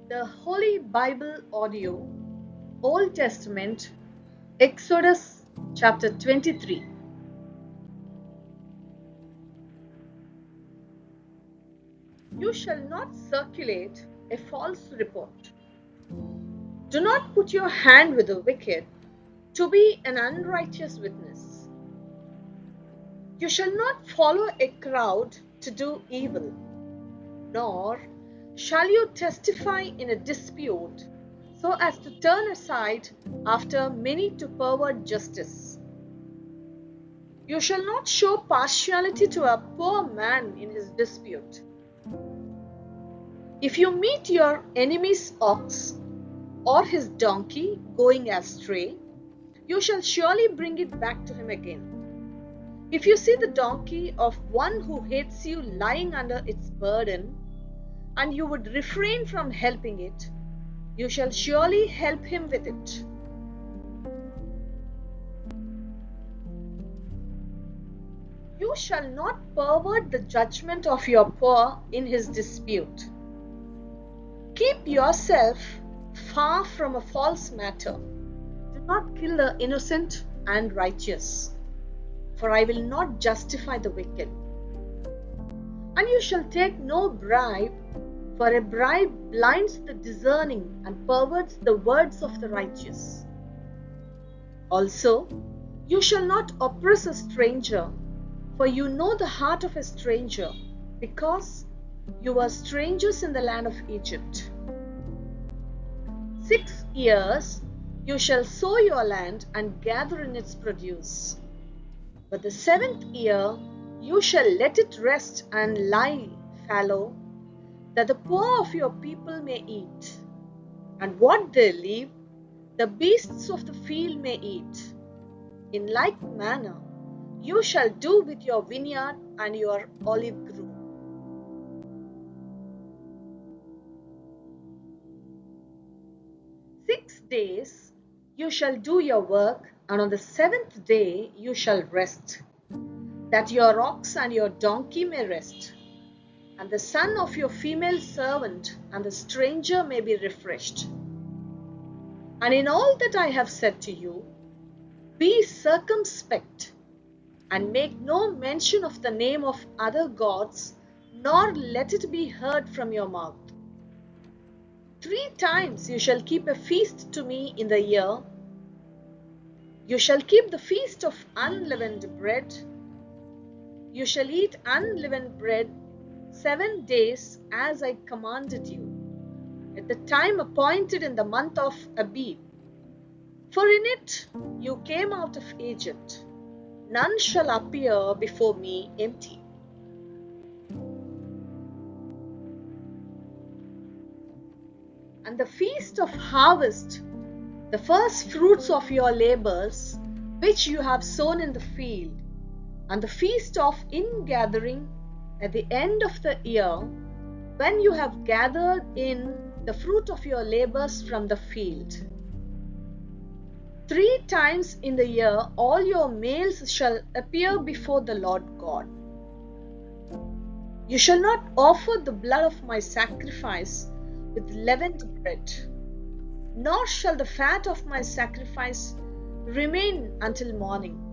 The Holy Bible Audio, Old Testament, Exodus chapter 23. You shall not circulate a false report. Do not put your hand with the wicked to be an unrighteous witness. You shall not follow a crowd to do evil, nor shall you testify in a dispute so as to turn aside after many to pervert justice. You shall not show partiality to a poor man in his dispute. If you meet your enemy's ox or his donkey going astray, you shall surely bring it back to him again. If you see the donkey of one who hates you lying under its burden, and you would refrain from helping it, you shall surely help him with it. You shall not pervert the judgment of your poor in his dispute. Keep yourself far from a false matter. Do not kill the innocent and righteous, for I will not justify the wicked. And you shall take no bribe, for a bribe blinds the discerning and perverts the words of the righteous. Also, you shall not oppress a stranger, for you know the heart of a stranger, because you were strangers in the land of Egypt. 6 years you shall sow your land and gather in its produce. But the 7th year you shall let it rest and lie fallow, that the poor of your people may eat, and what they leave, the beasts of the field may eat. In like manner you shall do with your vineyard and your olive grove. 6 days you shall do your work, and on the 7th day you shall rest, that your ox and your donkey may rest, and the son of your female servant and the stranger may be refreshed. And in all that I have said to you, be circumspect, and make no mention of the name of other gods, nor let it be heard from your mouth. 3 times you shall keep a feast to me in the year. You shall keep the feast of unleavened bread. You shall eat unleavened bread 7 days as I commanded you, at the time appointed in the month of Abib. For in it you came out of Egypt. None shall appear before me empty. And the feast of harvest, the first fruits of your labors, which you have sown in the field, and the feast of ingathering at the end of the year, when you have gathered in the fruit of your labors from the field. 3 times in the year all your males shall appear before the Lord God. You shall not offer the blood of my sacrifice with leavened bread, nor shall the fat of my sacrifice remain until morning.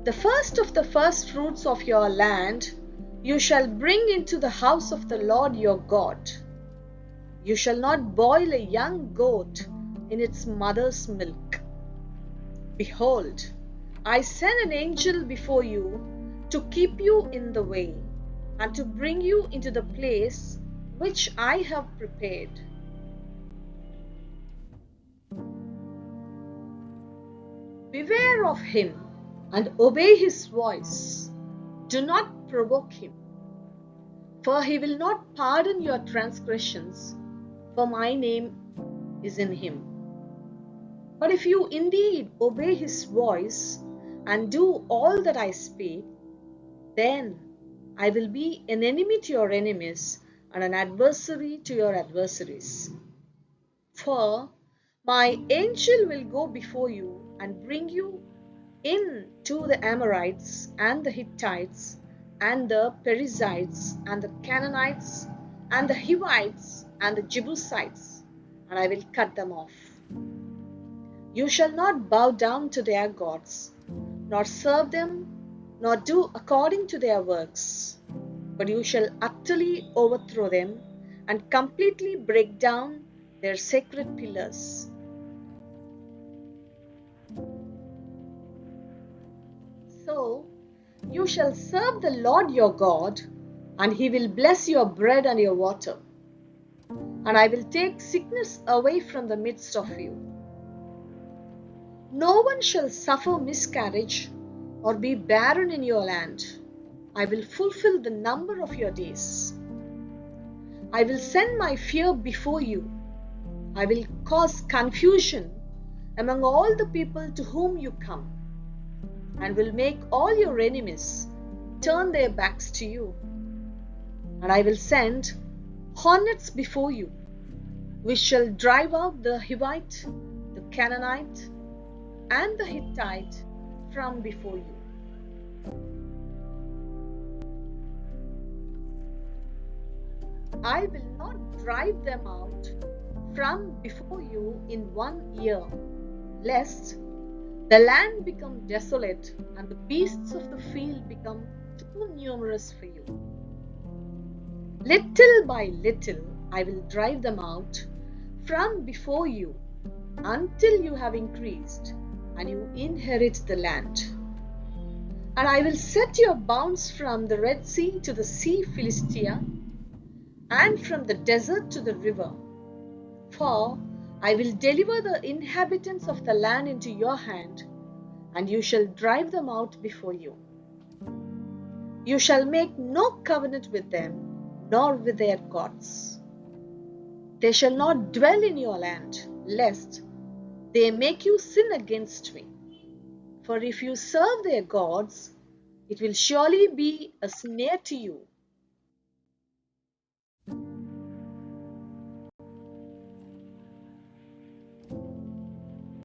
The first of the first fruits of your land you shall bring into the house of the Lord your God. You shall not boil a young goat in its mother's milk. Behold, I send an angel before you to keep you in the way, and to bring you into the place which I have prepared. Beware of him and obey his voice. Do not provoke him, for he will not pardon your transgressions, for my name is in him. But if you indeed obey his voice and do all that I speak, then I will be an enemy to your enemies and an adversary to your adversaries. For my angel will go before you and bring you in to the Amorites and the Hittites and the Perizzites and the Canaanites and the Hivites and the Jebusites, and I will cut them off. You shall not bow down to their gods, nor serve them, nor do according to their works, but you shall utterly overthrow them and completely break down their sacred pillars. So you shall serve the Lord your God, and he will bless your bread and your water. And I will take sickness away from the midst of you. No one shall suffer miscarriage or be barren in your land. I will fulfill the number of your days. I will send my fear before you. I will cause confusion among all the people to whom you come, and will make all your enemies turn their backs to you. And I will send hornets before you, which shall drive out the Hivite, the Canaanite, and the Hittite from before you. I will not drive them out from before you in 1 year, lest the land become desolate and the beasts of the field become too numerous for you. Little by little I will drive them out from before you until you have increased and you inherit the land. And I will set your bounds from the Red Sea to the Sea Philistia, and from the desert to the river. For I will deliver the inhabitants of the land into your hand, and you shall drive them out before you. You shall make no covenant with them, nor with their gods. They shall not dwell in your land, lest they make you sin against me. For if you serve their gods, it will surely be a snare to you,